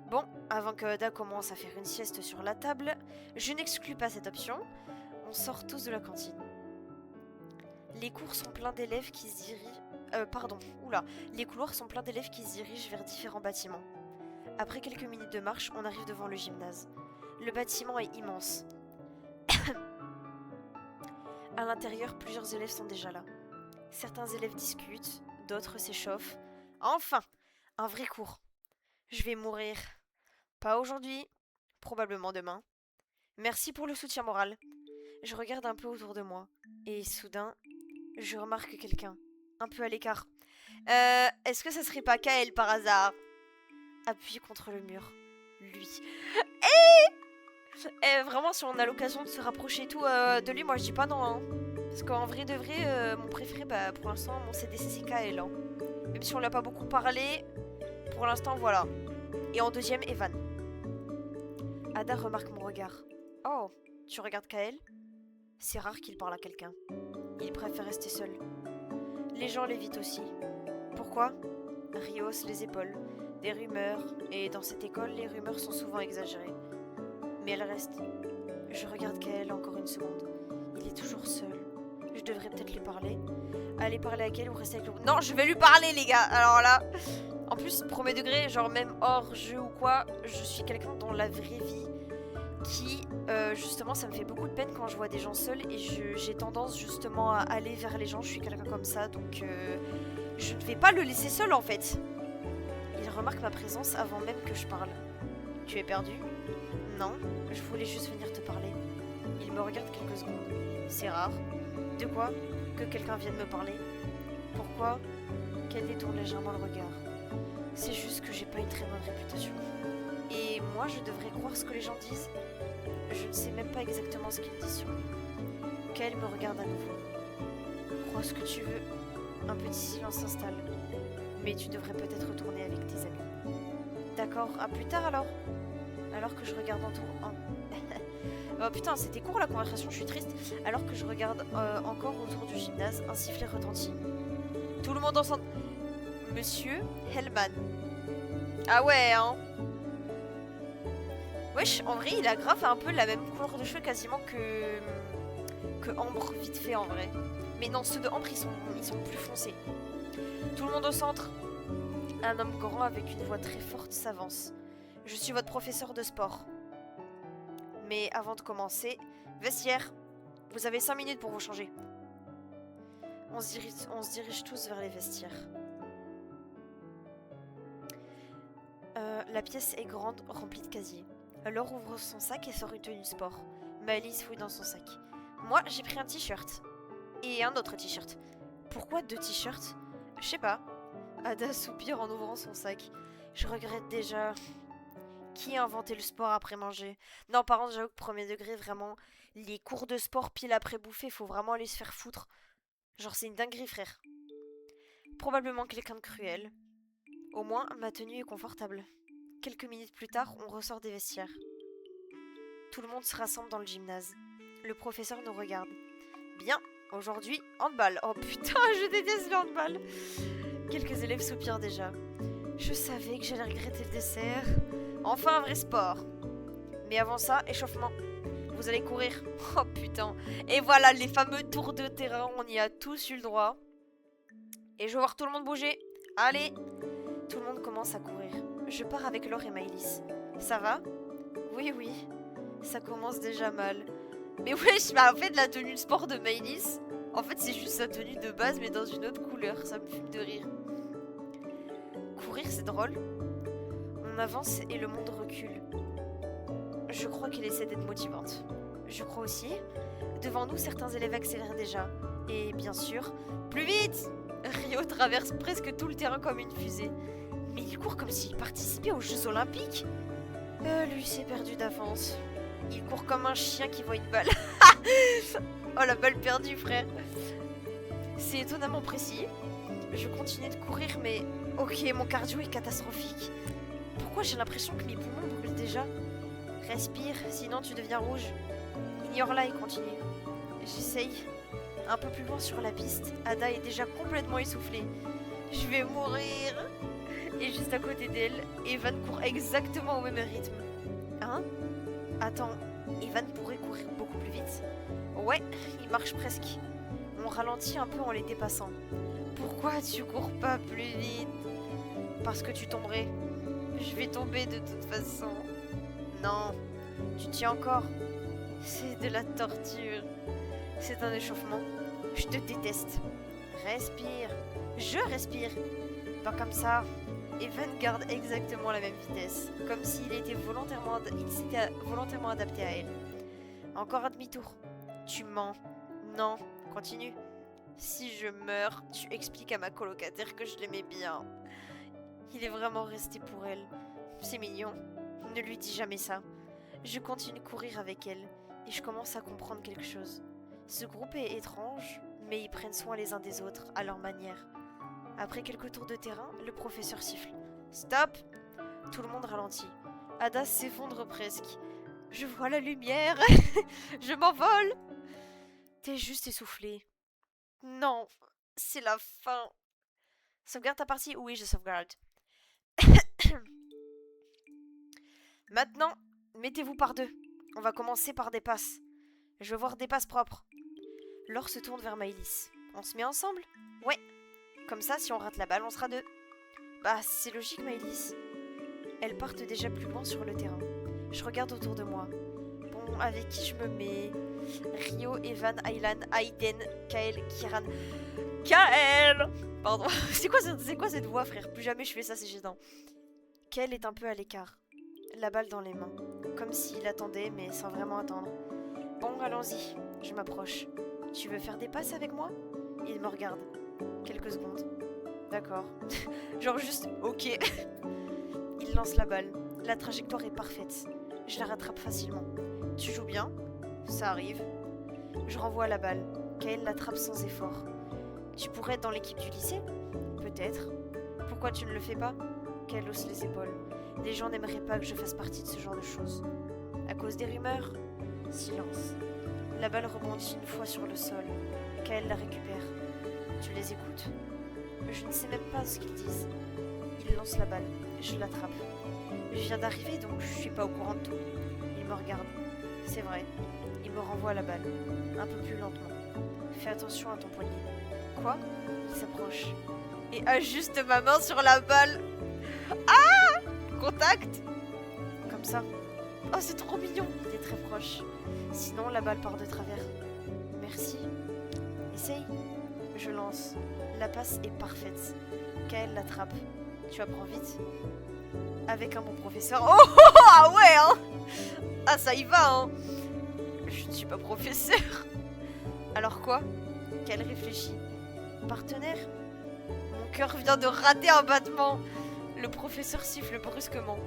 Bon, avant que Ada commence à faire une sieste sur la table, je n'exclus pas cette option. On sort tous de la cantine. Les cours sont pleins d'élèves qui se dirigent... Les couloirs sont pleins d'élèves qui se dirigent vers différents bâtiments. Après quelques minutes de marche, on arrive devant le gymnase. Le bâtiment est immense. À l'intérieur, plusieurs élèves sont déjà là. Certains élèves discutent, d'autres s'échauffent. Enfin, un vrai cours. Je vais mourir. Pas aujourd'hui, probablement demain. Merci pour le soutien moral. Je regarde un peu autour de moi. Et soudain, je remarque quelqu'un. Un peu à l'écart. Est-ce que ça serait pas Kael par hasard? Appuyé contre le mur. Lui. Vraiment, si on a l'occasion de se rapprocher et tout de lui, moi je dis pas non. Hein. Parce qu'en vrai de vrai, mon préféré, pour l'instant, mon CDC c'est Kael. Hein. Même si on l'a pas beaucoup parlé, pour l'instant, voilà. Et en deuxième, Evan. Ada remarque mon regard. Oh, tu regardes Kael? C'est rare qu'il parle à quelqu'un. Il préfère rester seul. Les gens l'évitent aussi. Pourquoi? Rio hausse les épaules. Des rumeurs, et dans cette école, les rumeurs sont souvent exagérées. Mais elle reste. Je regarde Kael encore une seconde. Il est toujours seul. Je devrais peut-être lui parler. Aller parler à Kael ou rester avec le... Non, je vais lui parler, les gars. Alors là... En plus, premier degré, genre même hors jeu ou quoi, je suis quelqu'un dans la vraie vie qui, justement, ça me fait beaucoup de peine quand je vois des gens seuls et j'ai tendance justement à aller vers les gens. Je suis quelqu'un comme ça, donc je ne vais pas le laisser seul en fait. Il remarque ma présence avant même que je parle. Tu es perdu? Non, je voulais juste venir te parler. Il me regarde quelques secondes. C'est rare. De quoi? Que quelqu'un vienne me parler. Pourquoi? Qu'elle détourne légèrement le regard. C'est juste que j'ai pas une très bonne réputation. Et moi, je devrais croire ce que les gens disent. Je ne sais même pas exactement ce qu'ils disent sur lui. Kael me regarde à nouveau. Crois ce que tu veux. Un petit silence s'installe. Mais tu devrais peut-être retourner avec tes amis. D'accord, à plus tard alors. Alors que je regarde en tour... Oh putain, c'était court la conversation, je suis triste. Alors que je regarde encore autour du gymnase, un sifflet retentit. Tout le monde ensemble. Monsieur Hellman. Ah ouais, hein. Wesh, en vrai, il a grave un peu la même couleur de cheveux quasiment que Ambre, vite fait en vrai. Mais non, ceux de Ambre, ils sont plus foncés. Tout le monde au centre. Un homme grand avec une voix très forte s'avance. Je suis votre professeur de sport. Mais avant de commencer, vestiaire. Vous avez 5 minutes pour vous changer. On se dirige tous vers les vestiaires. La pièce est grande, remplie de casiers. Laure ouvre son sac et sort une tenue sport. Maëlys fouille dans son sac. Moi, j'ai pris un t-shirt. Et un autre t-shirt. Pourquoi 2 t-shirts? Je sais pas. Ada soupire en ouvrant son sac. Je regrette déjà. Qui a inventé le sport après manger? Non, par contre, j'avoue que premier degré, vraiment, les cours de sport pile après bouffer, faut vraiment aller se faire foutre. Genre, c'est une dinguerie, frère. Probablement quelqu'un de cruel. Au moins, ma tenue est confortable. Quelques minutes plus tard, on ressort des vestiaires. Tout le monde se rassemble dans le gymnase. Le professeur nous regarde. Bien, aujourd'hui, handball. Oh putain, je déteste le handball. Quelques élèves soupirent déjà. Je savais que j'allais regretter le dessert. Enfin un vrai sport. Mais avant ça, échauffement. Vous allez courir. Oh putain. Et voilà, les fameux tours de terrain, on y a tous eu le droit. Et je veux voir tout le monde bouger. Allez. Tout le monde commence à courir. Je pars avec Laure et Maëlys. Ça va? Oui, oui. Ça commence déjà mal. Mais wesh, bah en fait, la tenue de sport de Maëlys, en fait, c'est juste sa tenue de base, mais dans une autre couleur. Ça me fume de rire. Courir, c'est drôle. On avance et le monde recule. Je crois qu'elle essaie d'être motivante. Je crois aussi. Devant nous, certains élèves accélèrent déjà. Et bien sûr, plus vite! Rio traverse presque tout le terrain comme une fusée. Mais il court comme s'il participait aux Jeux Olympiques. Lui s'est perdu d'avance. Il court comme un chien qui voit une balle. Oh, la balle perdue, frère. C'est étonnamment précis. Je continue de courir, mais... Ok, mon cardio est catastrophique. Pourquoi j'ai l'impression que mes poumons brûlent déjà? Respire, sinon tu deviens rouge. Ignore-la et continue. J'essaye. Un peu plus loin sur la piste, Ada est déjà complètement essoufflée. Je vais mourir. Et juste à côté d'elle, Evan court exactement au même rythme. Hein? Attends, Evan pourrait courir beaucoup plus vite. Ouais, il marche presque. On ralentit un peu en les dépassant. Pourquoi tu cours pas plus vite? Parce que tu tomberais. Je vais tomber de toute façon. Non, tu tiens encore. C'est de la torture. C'est un échauffement. Je te déteste. Respire. Je respire. Pas comme ça. Evan garde exactement la même vitesse. Comme s'il était il s'était volontairement adapté à elle. Encore un demi-tour. Tu mens. Non, continue. Si je meurs, tu expliques à ma colocataire que je l'aimais bien. Il est vraiment resté pour elle. C'est mignon. Ne lui dis jamais ça. Je continue de courir avec elle et je commence à comprendre quelque chose. Ce groupe est étrange, mais ils prennent soin les uns des autres à leur manière. Après quelques tours de terrain, le professeur siffle. Stop! Tout le monde ralentit. Ada s'effondre presque. Je vois la lumière. Je m'envole. T'es juste essoufflé. Non, c'est la fin. Sauvegarde ta partie? Oui, je sauvegarde. Maintenant, mettez-vous par deux. On va commencer par des passes. Je veux voir des passes propres. Laure se tourne vers Maëlys. On se met ensemble? Ouais. Comme ça, si on rate la balle, on sera deux. Bah, c'est logique, Maëlys. Elles partent déjà plus loin sur le terrain. Je regarde autour de moi. Bon, avec qui je me mets? Rio, Evan, Aylan, Aiden, Kael, Kiran. Kael! Pardon. C'est quoi cette voix, frère? Plus jamais je fais ça, c'est gênant. Kael est un peu à l'écart. La balle dans les mains. Comme s'il attendait, mais sans vraiment attendre. Bon, allons-y. Je m'approche. Tu veux faire des passes avec moi? Il me regarde. Quelques secondes. D'accord. Genre juste, ok. Il lance la balle. La trajectoire est parfaite. Je la rattrape facilement. Tu joues bien? Ça arrive. Je renvoie la balle. Kael l'attrape sans effort. Tu pourrais être dans l'équipe du lycée? Peut-être. Pourquoi tu ne le fais pas? Kael hausse les épaules. Les gens n'aimeraient pas que je fasse partie de ce genre de choses. À cause des rumeurs? Silence. La balle rebondit une fois sur le sol. Kael la récupère. Tu les écoutes? Je ne sais même pas ce qu'ils disent. Il lance la balle. Je l'attrape. Je viens d'arriver, donc je suis pas au courant de tout. Il me regarde. C'est vrai. Il me renvoie la balle. Un peu plus lentement. Fais attention à ton poignet. Quoi? Il s'approche. Et ajuste ma main sur la balle. Ah! Contact! Comme ça. Oh, c'est trop mignon. Il est très proche. Sinon, la balle part de travers. Merci. Essaye. Je lance. La passe est parfaite. Kael l'attrape. Tu apprends vite? Avec un bon professeur. Oh, ah ouais, hein! Ah, ça y va, hein! Je ne suis pas professeur. Alors quoi? Qu'elle réfléchit. Partenaire? Mon cœur vient de rater un battement. Le professeur siffle brusquement.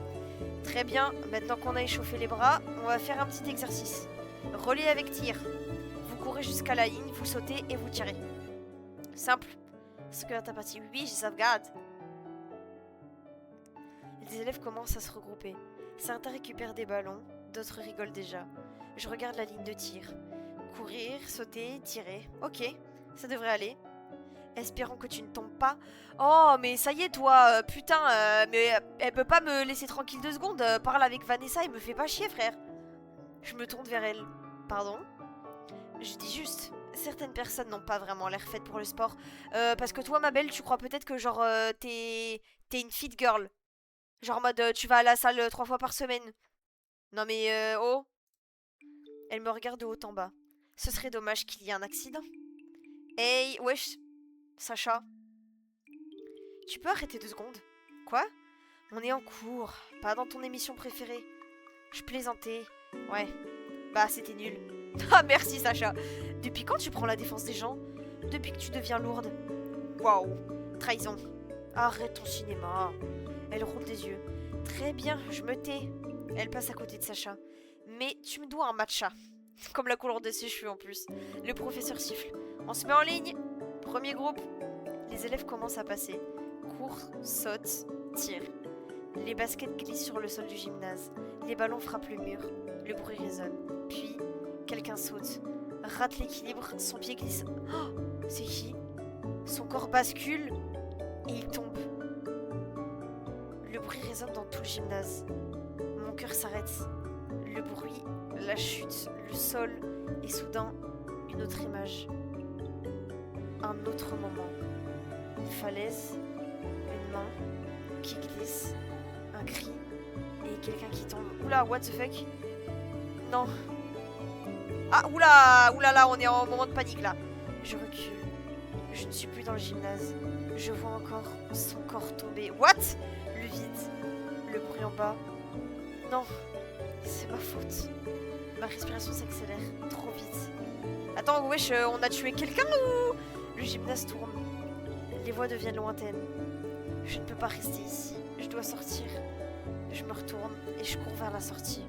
Très bien, maintenant qu'on a échauffé les bras, on va faire un petit exercice. Relais avec tir. Vous courez jusqu'à la ligne, vous sautez et vous tirez. Simple. Ce que t'as parti. Oui, je sauvegarde. Les élèves commencent à se regrouper. Certains récupèrent des ballons, d'autres rigolent déjà. Je regarde la ligne de tir. Courir, sauter, tirer. Ok, ça devrait aller. Espérons que tu ne tombes pas. Oh, mais ça y est, toi, putain, mais elle peut pas me laisser tranquille 2 secondes. Parle avec Vanessa, il me fait pas chier, frère. Je me tourne vers elle. Pardon? Je dis juste, certaines personnes n'ont pas vraiment l'air faites pour le sport. Parce que toi, ma belle, tu crois peut-être que genre, t'es une fit girl. Genre en mode, tu vas à la salle 3 fois par semaine. Non mais, oh. Elle me regarde de haut en bas. Ce serait dommage qu'il y ait un accident. Hey, wesh, Sacha. Tu peux arrêter 2 secondes? Quoi? On est en cours, pas dans ton émission préférée. Je plaisantais. Ouais, bah c'était nul. Ah merci Sacha. Depuis quand tu prends la défense des gens? Depuis que tu deviens lourde. Waouh, trahison. Arrête ton cinéma. Elle roule des yeux. Très bien, je me tais. Elle passe à côté de Sacha. Mais tu me dois un matcha. Comme la couleur de ses cheveux en plus. Le professeur siffle. On se met en ligne. Premier groupe. Les élèves commencent à passer. Court, saute, tire. Les baskets glissent sur le sol du gymnase. Les ballons frappent le mur. Le bruit résonne. Puis, quelqu'un saute. Rate l'équilibre, son pied glisse. Oh, c'est qui? Son corps bascule et il tombe. Le bruit résonne dans tout le gymnase. Mon cœur s'arrête. Le bruit, la chute, le sol et soudain, une autre image. Un autre moment. Une falaise, une main qui glisse, un cri et quelqu'un qui tombe. Oula, what the fuck? Non. Ah, oula, oulala, on est en moment de panique là. Je recule. Je ne suis plus dans le gymnase. Je vois encore son corps tomber. What? Le vide, le bruit en bas. Non, c'est ma faute. Ma respiration s'accélère trop vite. Attends, wesh, on a tué quelqu'un ou... Le gymnase tourne. Les voix deviennent lointaines. Je ne peux pas rester ici. Je dois sortir. Je me retourne et je cours vers la sortie.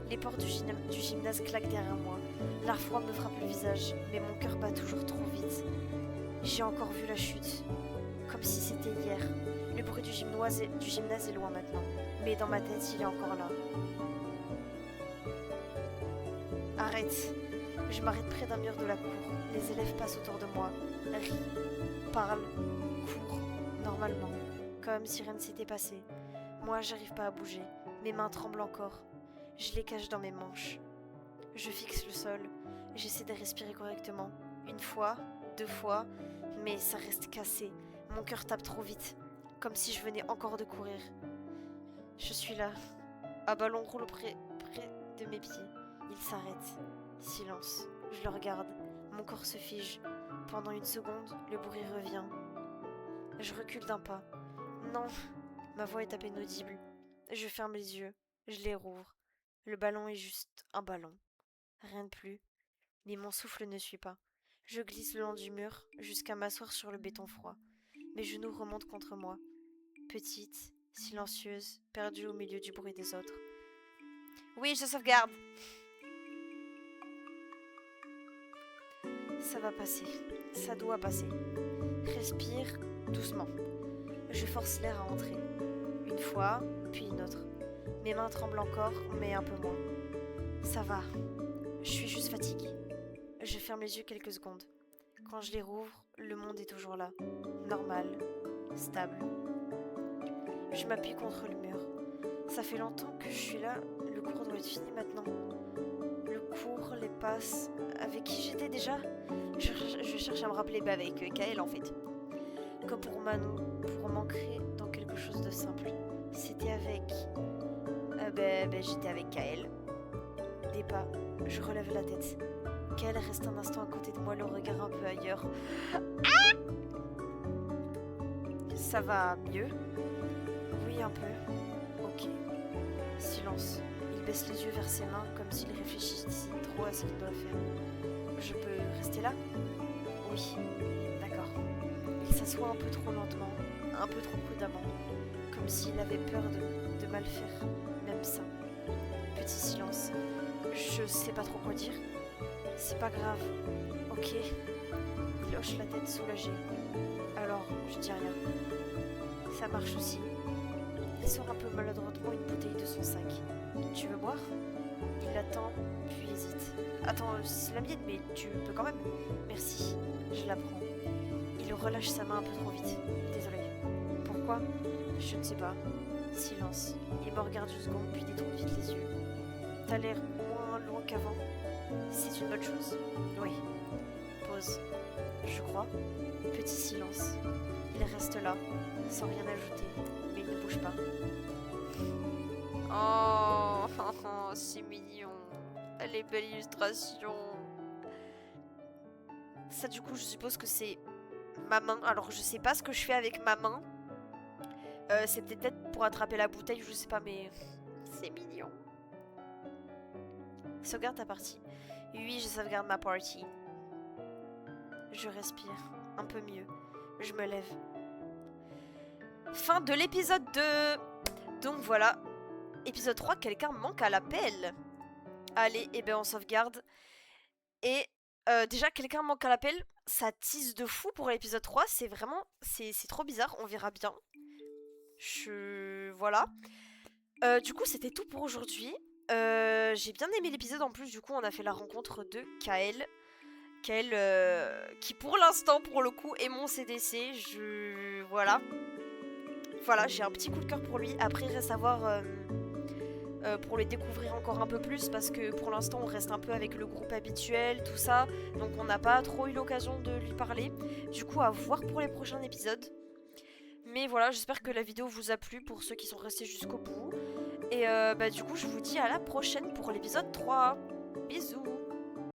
Les portes du gymnase claquent derrière moi. L'air froid me frappe le visage, mais mon cœur bat toujours trop vite. J'ai encore vu la chute, comme si c'était hier. Le bruit du gymnase est loin maintenant, mais dans ma tête, il est encore là. Arrête. Je m'arrête près d'un mur de la cour. Les élèves passent autour de moi, rient, parlent, courent, normalement, comme si rien ne s'était passé. Moi, j'arrive pas à bouger. Mes mains tremblent encore. Je les cache dans mes manches. Je fixe le sol. J'essaie de respirer correctement. 1 fois, 2 fois, mais ça reste cassé. Mon cœur tape trop vite, comme si je venais encore de courir. Je suis là. Un ballon roule près de mes pieds. Il s'arrête. Silence. Je le regarde. Mon corps se fige. Pendant 1 seconde, le bruit revient. Je recule d'un pas. Non, ma voix est à peine audible. Je ferme les yeux. Je les rouvre. Le ballon est juste un ballon. Rien de plus. Mais mon souffle ne suit pas. Je glisse le long du mur jusqu'à m'asseoir sur le béton froid. Mes genoux remontent contre moi. Petite, silencieuse, perdue au milieu du bruit des autres. Oui, je sauvegarde. Ça va passer. Ça doit passer. Respire doucement. Je force l'air à entrer. 1 fois, puis une autre. Mes mains tremblent encore, mais un peu moins. Ça va. Je suis juste fatiguée. Je ferme les yeux quelques secondes. Quand je les rouvre, le monde est toujours là. Normal. Stable. Je m'appuie contre le mur. Ça fait longtemps que je suis là. Le cours doit être fini maintenant. Le cours, les passes... Avec qui j'étais déjà? Je cherche à me rappeler avec Kael en fait. Comme pour Manon, pour m'ancrer dans quelque chose de simple. C'était avec... j'étais avec Kael. Des pas, je relève la tête. Kael reste un instant à côté de moi, le regard un peu ailleurs. Ah! Ça va mieux? Oui, un peu. Ok. Silence. Il baisse les yeux vers ses mains comme s'il réfléchissait trop à ce qu'il doit faire. Je peux rester là? Oui, d'accord. Il s'assoit un peu trop lentement, un peu trop prudemment, comme s'il avait peur de mal faire, même ça. Petit silence. Je sais pas trop quoi dire. C'est pas grave. Ok. Il hoche la tête soulagé. Alors, je dis rien. Ça marche aussi. Il sort un peu maladroitement une bouteille de son sac. Tu veux boire? Il attend, puis hésite. Attends, c'est la mienne, mais tu peux quand même. Merci. Je la prends. Il relâche sa main un peu trop vite. Désolé. Pourquoi? Je ne sais pas. Silence. Il me regarde une seconde, puis détourne vite les yeux. T'as l'air moins loin qu'avant. C'est une bonne chose. Oui. Pause. Je crois. Petit silence. Il reste là, sans rien ajouter, mais il ne bouge pas. Oh, c'est mignon. Les belles illustrations. Ça, du coup, je suppose que c'est ma main. Alors, je sais pas ce que je fais avec ma main. C'est peut-être pour attraper la bouteille, je sais pas, mais c'est mignon. Sauvegarde ta partie. Oui, je sauvegarde ma partie. Je respire, un peu mieux. Je me lève. Fin de l'épisode 2. Donc voilà. Épisode 3, quelqu'un manque à l'appel. Allez, et ben on sauvegarde. Et déjà, quelqu'un manque à l'appel. Ça tease de fou pour l'épisode 3. C'est vraiment... C'est trop bizarre, on verra bien. Voilà. Du coup, c'était tout pour aujourd'hui. J'ai bien aimé l'épisode. En plus, du coup, on a fait la rencontre de Kael. Kael, qui pour l'instant, pour le coup, est mon CDC. Voilà. Voilà, j'ai un petit coup de cœur pour lui. Après, il reste à voir pour le découvrir encore un peu plus. Parce que pour l'instant, on reste un peu avec le groupe habituel, tout ça. Donc, on n'a pas trop eu l'occasion de lui parler. Du coup, à voir pour les prochains épisodes. Mais voilà, j'espère que la vidéo vous a plu pour ceux qui sont restés jusqu'au bout. Et du coup, je vous dis à la prochaine pour l'épisode 3. Bisous!